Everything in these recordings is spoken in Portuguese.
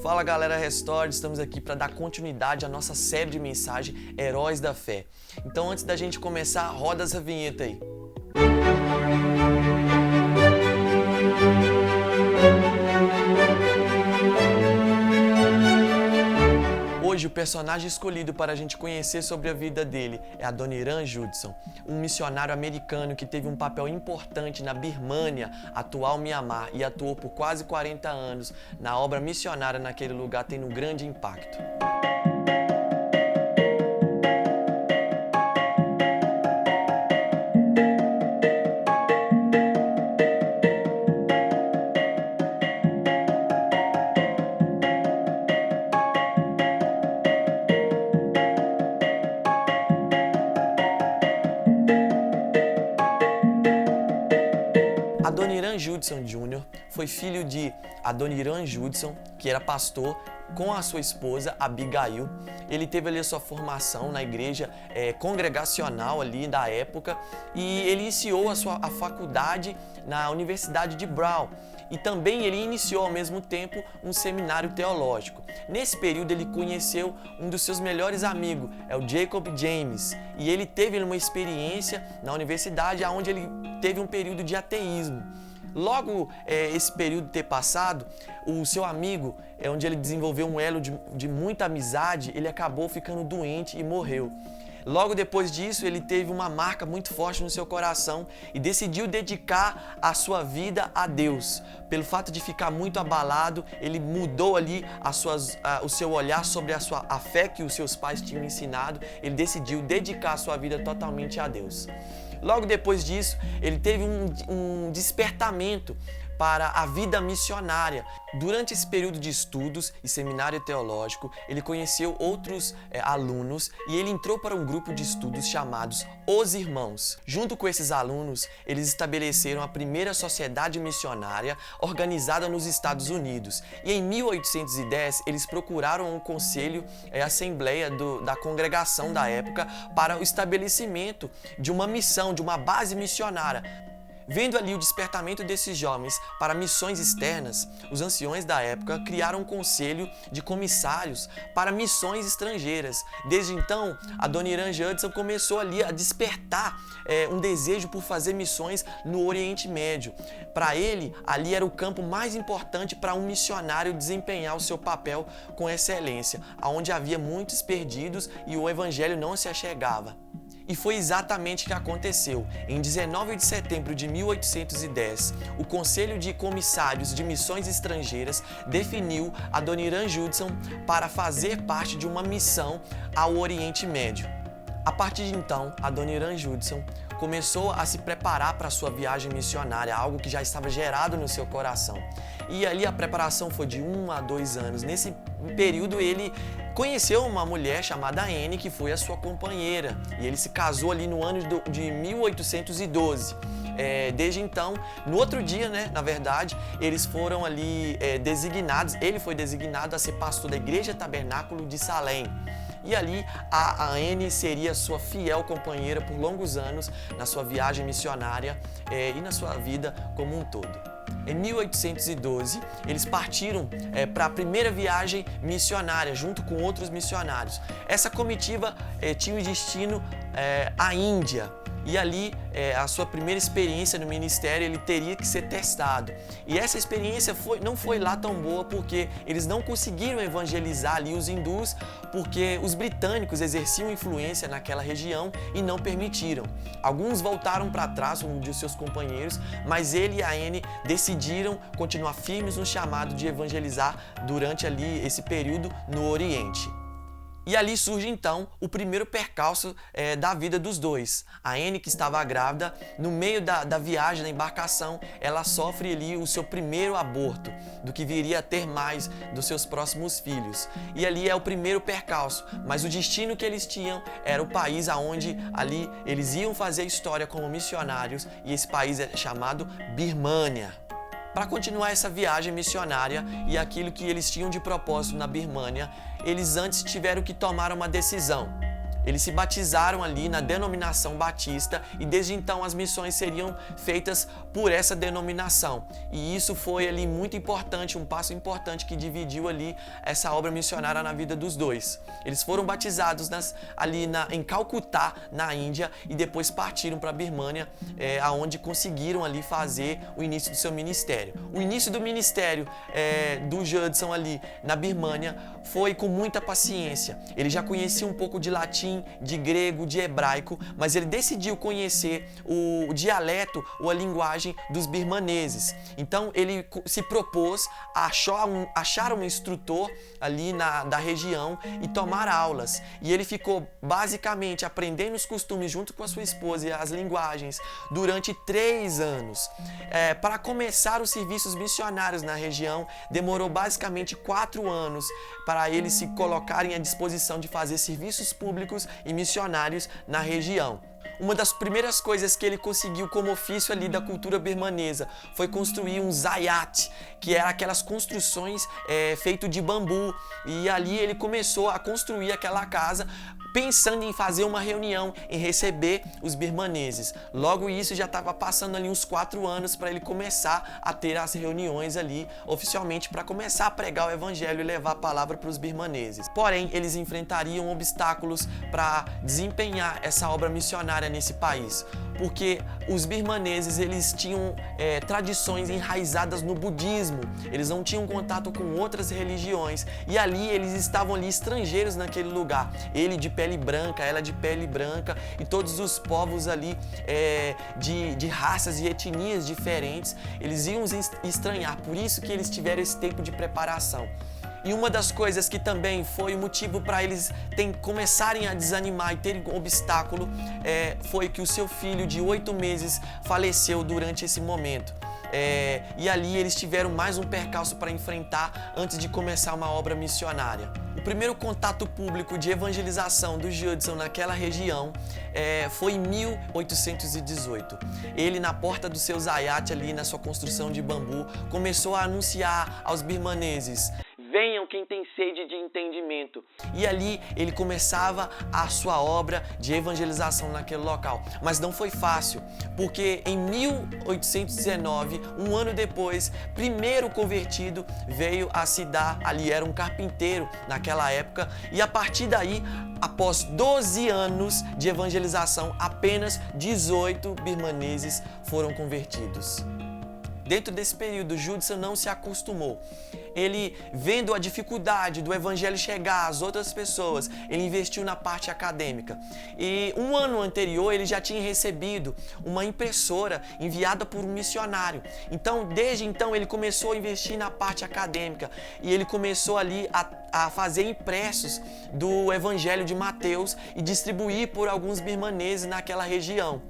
Fala galera Restore, estamos aqui para dar continuidade à nossa série de mensagem Heróis da Fé. Então antes da gente começar, roda essa vinheta aí. Hoje o personagem escolhido para a gente conhecer sobre a vida dele é Adoniran Judson, um missionário americano que teve um papel importante na Birmânia, atual Mianmar, e atuou por quase 40 anos na obra missionária naquele lugar, tendo um grande impacto. Adoniran Judson Jr. foi filho de Adoniran Judson, que era pastor, com a sua esposa Abigail. Ele teve ali a sua formação na igreja congregacional ali da época e ele iniciou a faculdade na Universidade de Brown. E também ele iniciou ao mesmo tempo um seminário teológico. Nesse período ele conheceu um dos seus melhores amigos, é o Jacob James, e ele teve uma experiência na universidade onde ele teve um período de ateísmo. Logo esse período ter passado, o seu amigo, onde ele desenvolveu um elo de muita amizade, ele acabou ficando doente e morreu. Logo depois disso, ele teve uma marca muito forte no seu coração e decidiu dedicar a sua vida a Deus. Pelo fato de ficar muito abalado, ele mudou ali o seu olhar sobre a fé que os seus pais tinham ensinado. Ele decidiu dedicar a sua vida totalmente a Deus. Logo depois disso, ele teve um despertamento para a vida missionária. Durante esse período de estudos e seminário teológico, ele conheceu outros alunos e ele entrou para um grupo de estudos chamados Os Irmãos. Junto com esses alunos, eles estabeleceram a primeira sociedade missionária organizada nos Estados Unidos. E em 1810, eles procuraram um conselho, assembleia da congregação da época para o estabelecimento de uma missão, de uma base missionária. Vendo ali o despertamento desses jovens para missões externas, os anciões da época criaram um conselho de comissários para missões estrangeiras. Desde então, Adoniran Judson começou ali a despertar um desejo por fazer missões no Oriente Médio. Para ele, ali era o campo mais importante para um missionário desempenhar o seu papel com excelência, onde havia muitos perdidos e o evangelho não se achegava. E foi exatamente o que aconteceu. Em 19 de setembro de 1810, o Conselho de Comissários de Missões Estrangeiras definiu Adoniran Judson para fazer parte de uma missão ao Oriente Médio. A partir de então, Adoniran Judson começou a se preparar para a sua viagem missionária, algo que já estava gerado no seu coração. E ali a preparação foi de 1 a 2 anos. Nesse período ele conheceu uma mulher chamada Anne, que foi a sua companheira, e ele se casou ali no ano de 1812. Desde então, no outro dia, na verdade, eles foram ali designados, ele foi designado a ser pastor da Igreja Tabernáculo de Salem. E ali a Anne seria sua fiel companheira por longos anos na sua viagem missionária e na sua vida como um todo. Em 1812, eles partiram para a primeira viagem missionária, junto com outros missionários. Essa comitiva tinha o destino à Índia. E ali, a sua primeira experiência no ministério, ele teria que ser testado. E essa experiência não foi lá tão boa porque eles não conseguiram evangelizar ali os hindus, porque os britânicos exerciam influência naquela região e não permitiram. Alguns voltaram para trás, um de seus companheiros, mas ele e a Anne decidiram continuar firmes no chamado de evangelizar durante ali esse período no Oriente. E ali surge então o primeiro percalço da vida dos dois. A Anne, que estava grávida, no meio da viagem, da embarcação, ela sofre ali o seu primeiro aborto, do que viria a ter mais dos seus próximos filhos. E ali é o primeiro percalço, mas o destino que eles tinham era o país aonde ali eles iam fazer história como missionários, e esse país é chamado Birmânia. Para continuar essa viagem missionária e aquilo que eles tinham de propósito na Birmânia, eles antes tiveram que tomar uma decisão. Eles se batizaram ali na denominação batista e desde então as missões seriam feitas por essa denominação. E isso foi ali muito importante, um passo importante que dividiu ali essa obra missionária na vida dos dois. Eles foram batizados em Calcutá, na Índia, e depois partiram para a Birmânia, aonde conseguiram ali fazer o início do seu ministério. O início do ministério do Judson ali na Birmânia foi com muita paciência. Ele já conhecia um pouco de latim, de grego, de hebraico, mas ele decidiu conhecer o dialeto ou a linguagem dos birmaneses. Então ele se propôs a achar um instrutor ali da região e tomar aulas. E ele ficou basicamente aprendendo os costumes junto com a sua esposa e as linguagens durante 3 anos. Para começar os serviços missionários na região, demorou basicamente 4 anos para eles se colocarem à disposição de fazer serviços públicos e missionários na região. Uma das primeiras coisas que ele conseguiu como ofício ali da cultura birmanesa foi construir um zayat, que era aquelas construções feitas de bambu. E ali ele começou a construir aquela casa pensando em fazer uma reunião, em receber os birmaneses. Logo isso já estava passando ali uns 4 anos para ele começar a ter as reuniões ali oficialmente para começar a pregar o evangelho e levar a palavra para os birmaneses. Porém, eles enfrentariam obstáculos para desempenhar essa obra missionária nesse país, porque os birmaneses eles tinham tradições enraizadas no budismo, eles não tinham contato com outras religiões e ali eles estavam ali estrangeiros naquele lugar, ele de pele branca, ela de pele branca e todos os povos ali de raças e etnias diferentes, eles iam estranhar, por isso que eles tiveram esse tempo de preparação. E uma das coisas que também foi o motivo para eles começarem a desanimar e terem um obstáculo foi que o seu filho de 8 meses faleceu durante esse momento. E ali eles tiveram mais um percalço para enfrentar antes de começar uma obra missionária. O primeiro contato público de evangelização do Judson naquela região foi em 1818. Ele, na porta do seu zayat ali, na sua construção de bambu, começou a anunciar aos birmaneses: venham quem tem sede de entendimento. E ali ele começava a sua obra de evangelização naquele local. Mas não foi fácil, porque em 1819, um ano depois, primeiro convertido veio a se dar ali, era um carpinteiro naquela época, e a partir daí, após 12 anos de evangelização, apenas 18 birmaneses foram convertidos. Dentro desse período, Judson não se acostumou. Ele, vendo a dificuldade do evangelho chegar às outras pessoas, ele investiu na parte acadêmica. E um ano anterior, ele já tinha recebido uma impressora enviada por um missionário. Então, desde então, ele começou a investir na parte acadêmica. E ele começou ali a fazer impressos do evangelho de Mateus e distribuir por alguns birmaneses naquela região.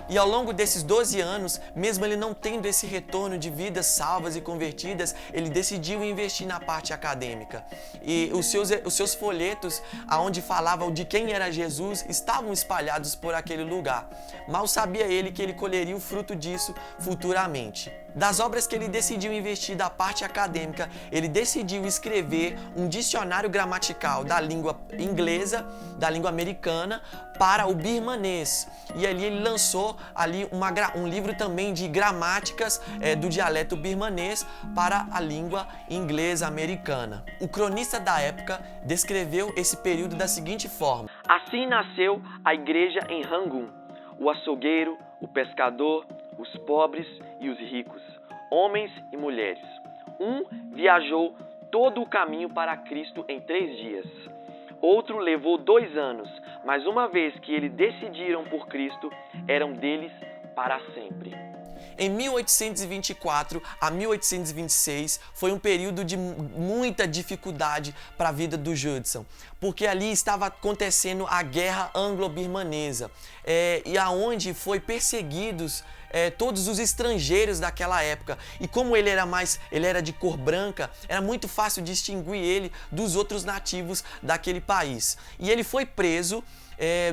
E ao longo desses 12 anos, mesmo ele não tendo esse retorno de vidas salvas e convertidas, ele decidiu investir na parte acadêmica. E os seus folhetos, aonde falavam de quem era Jesus, estavam espalhados por aquele lugar. Mal sabia ele que ele colheria o fruto disso futuramente. Das obras que ele decidiu investir da parte acadêmica, ele decidiu escrever um dicionário gramatical da língua inglesa, da língua americana, para o birmanês. E ali ele lançou ali um livro também de gramáticas do dialeto birmanês para a língua inglesa americana. O cronista da época descreveu esse período da seguinte forma: assim nasceu a igreja em Rangoon, o açougueiro, o pescador, os pobres e os ricos, homens e mulheres. Um viajou todo o caminho para Cristo em 3 dias. Outro levou 2 anos, mas uma vez que eles decidiram por Cristo, eram deles para sempre. Em 1824 a 1826 foi um período de muita dificuldade para a vida do Judson, porque ali estava acontecendo a guerra anglo-birmanesa, e aonde foi perseguidos todos os estrangeiros daquela época. E como ele era de cor branca, era muito fácil distinguir ele dos outros nativos daquele país. E ele foi preso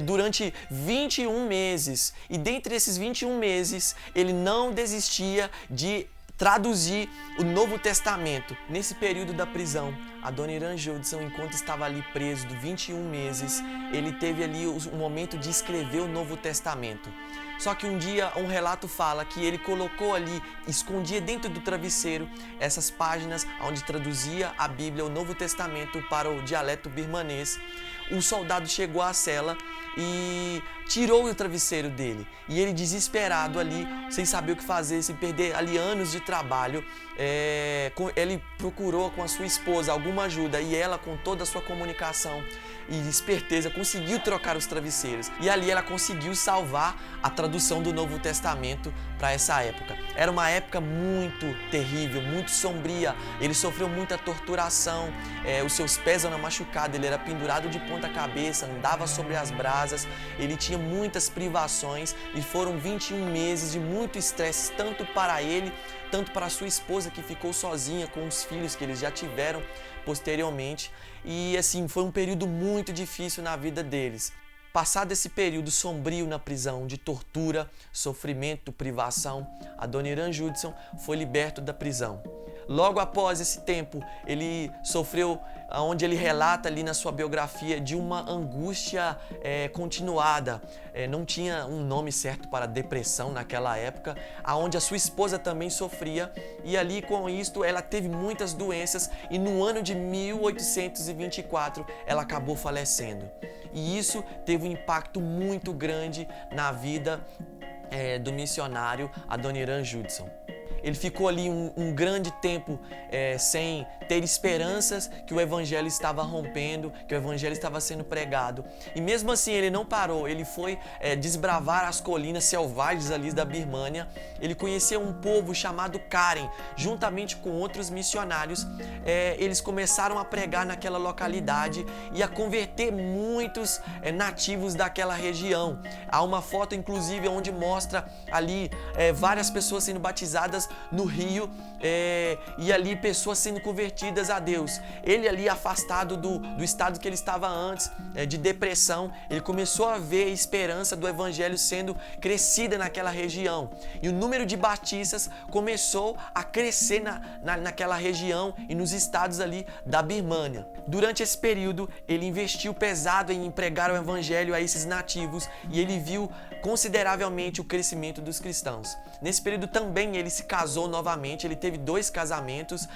durante 21 meses. E dentre esses 21 meses, ele não desistia de traduzir o Novo Testamento. Nesse período da prisão, Adoniran Judson, enquanto estava ali preso de 21 meses, ele teve ali o momento de escrever o Novo Testamento. Só que um dia um relato fala que ele colocou ali, escondia dentro do travesseiro essas páginas onde traduzia a Bíblia, o Novo Testamento, para o dialeto birmanês. O soldado chegou à cela e tirou o travesseiro dele. E ele, desesperado ali, sem saber o que fazer, sem perder ali anos de trabalho, ele procurou com a sua esposa alguma ajuda, e ela, com toda a sua comunicação e esperteza, conseguiu trocar os travesseiros. E ali ela conseguiu salvar a tradução do Novo Testamento para essa época. Era uma época muito terrível, muito sombria. Ele sofreu muita torturação, os seus pés eram machucados, ele era pendurado de ponta cabeça, andava sobre as brasas, ele tinha muitas privações, e foram 21 meses de muito estresse, tanto para ele, tanto para sua esposa, que ficou sozinha com os filhos que eles já tiveram posteriormente. E assim, foi um período muito difícil na vida deles. Passado esse período sombrio na prisão, de tortura, sofrimento, privação, Adoniran Judson foi liberto da prisão. Logo após esse tempo, ele sofreu, onde ele relata ali na sua biografia, de uma angústia continuada. Não tinha um nome certo para depressão naquela época, onde a sua esposa também sofria, e ali com isto ela teve muitas doenças, e no ano de 1824 ela acabou falecendo. E isso teve um impacto muito grande na vida do missionário Adoniran Judson. Ele ficou ali um grande tempo sem ter esperanças que o evangelho estava rompendo, que o evangelho estava sendo pregado. E mesmo assim ele não parou, ele foi desbravar as colinas selvagens ali da Birmânia. Ele conheceu um povo chamado Karen, juntamente com outros missionários. Eles começaram a pregar naquela localidade e a converter muitos nativos daquela região. Há uma foto, inclusive, onde mostra ali várias pessoas sendo batizadas no rio, e ali pessoas sendo convertidas a Deus. Ele ali, afastado do estado que ele estava antes, de depressão, ele começou a ver a esperança do evangelho sendo crescida naquela região, e o número de batistas começou a crescer naquela região e nos estados ali da Birmânia. Durante esse período, ele investiu pesado em pregar o evangelho a esses nativos, e ele viu consideravelmente o crescimento dos cristãos. Nesse período também ele se casou novamente, ele teve 2 casamentos,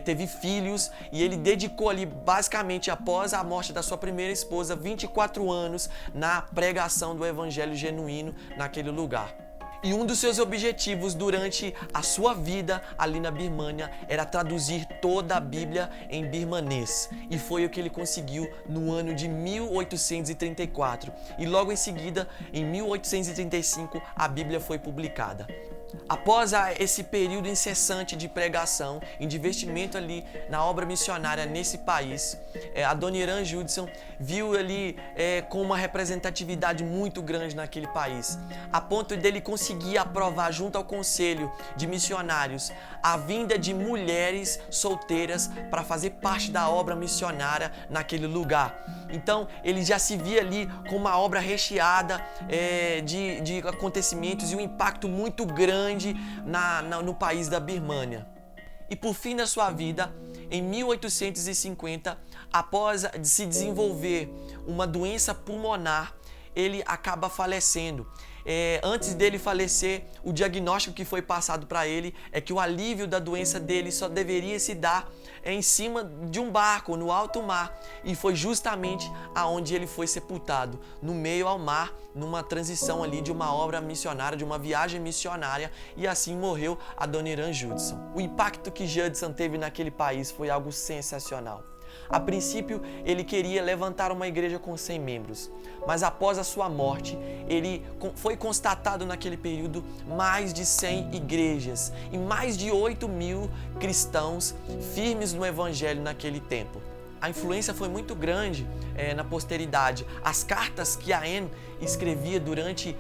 teve filhos, e ele dedicou ali, basicamente após a morte da sua primeira esposa, 24 anos na pregação do evangelho genuíno naquele lugar. E um dos seus objetivos durante a sua vida ali na Birmânia era traduzir toda a Bíblia em birmanês. E foi o que ele conseguiu no ano de 1834. E logo em seguida, em 1835, a Bíblia foi publicada. Após esse período incessante de pregação e de investimento ali na obra missionária nesse país, Adoniran Judson viu ali com uma representatividade muito grande naquele país, a ponto dele conseguir aprovar junto ao Conselho de Missionários a vinda de mulheres solteiras para fazer parte da obra missionária naquele lugar. Então ele já se via ali com uma obra recheada de acontecimentos e um impacto muito grande no país da Birmânia. E por fim da sua vida, em 1850, após se desenvolver uma doença pulmonar, ele acaba falecendo. Antes dele falecer, o diagnóstico que foi passado para ele é que o alívio da doença dele só deveria se dar em cima de um barco, no alto mar, e foi justamente aonde ele foi sepultado, no meio ao mar, numa transição ali de uma obra missionária, de uma viagem missionária, e assim morreu Adoniran Judson. O impacto que Judson teve naquele país foi algo sensacional. A princípio, ele queria levantar uma igreja com 100 membros, mas após a sua morte, foi constatado naquele período mais de 100 igrejas e mais de 8.000 cristãos firmes no evangelho naquele tempo. A influência foi muito grande na posteridade. As cartas que a Anne escrevia durante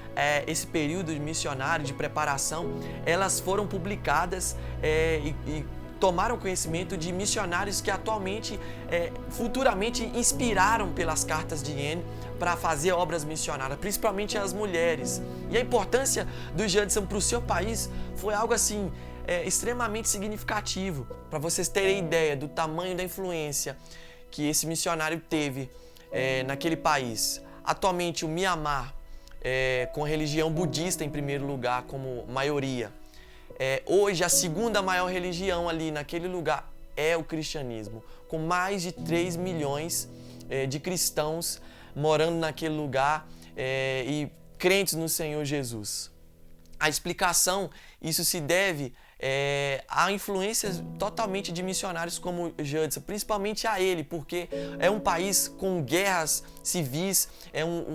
esse período de missionário, de preparação, elas foram publicadas e tomaram conhecimento de missionários que atualmente, futuramente inspiraram pelas cartas de Anne para fazer obras missionárias, principalmente as mulheres. E a importância do Judson para o seu país foi algo assim extremamente significativo. Para vocês terem ideia do tamanho da influência que esse missionário teve naquele país. Atualmente o Mianmar, com a religião budista em primeiro lugar como maioria. Hoje a segunda maior religião ali naquele lugar é o cristianismo, com mais de 3 milhões de cristãos morando naquele lugar e crentes no Senhor Jesus. A explicação, isso se deve a influências totalmente de missionários como Judson, principalmente a ele, porque é um país com guerras civis,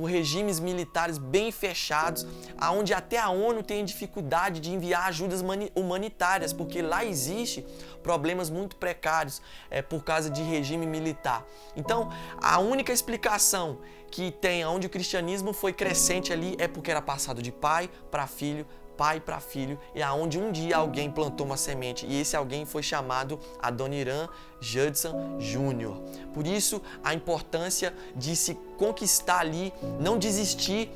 regimes militares bem fechados, onde até a ONU tem dificuldade de enviar ajudas humanitárias, porque lá existe problemas muito precários por causa de regime militar. Então, a única explicação que tem onde o cristianismo foi crescente ali é porque era passado de pai para filho e aonde um dia alguém plantou uma semente e esse alguém foi chamado Adoniran Judson Jr. Por isso a importância de se conquistar ali, não desistir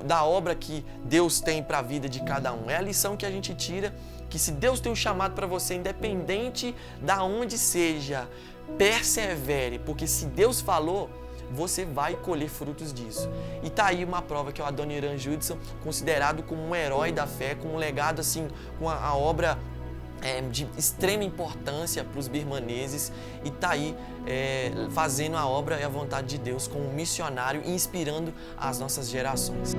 da obra que Deus tem para a vida de cada um. É a lição que a gente tira, que se Deus tem um chamado para você, independente da onde seja, persevere, porque se Deus falou, você vai colher frutos disso. E tá aí uma prova que é o Adoniran Judson, considerado como um herói da fé, com um legado assim, com a obra de extrema importância para os birmaneses, e tá aí fazendo a obra e a vontade de Deus como um missionário e inspirando as nossas gerações.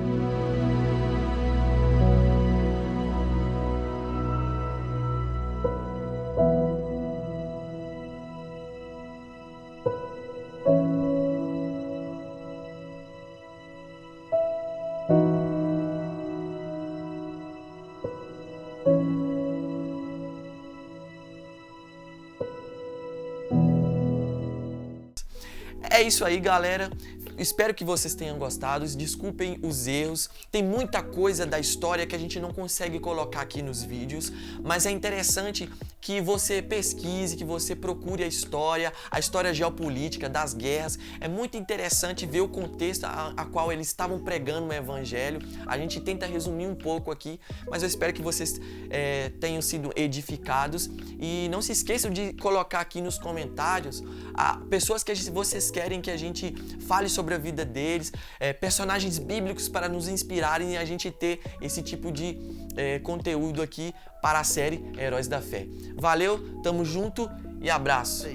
É isso aí, galera. Espero que vocês tenham gostado. Desculpem os erros. Tem muita coisa da história que a gente não consegue colocar aqui nos vídeos, mas é interessante que você pesquise, que você procure a história geopolítica das guerras. É muito interessante ver o contexto a qual eles estavam pregando o evangelho. A gente tenta resumir um pouco aqui, mas eu espero que vocês tenham sido edificados. E não se esqueçam de colocar aqui nos comentários pessoas que vocês querem que a gente fale sobre a vida deles, personagens bíblicos para nos inspirarem e a gente ter esse tipo de conteúdo aqui para a série Heróis da Fé. Valeu, tamo junto e abraço.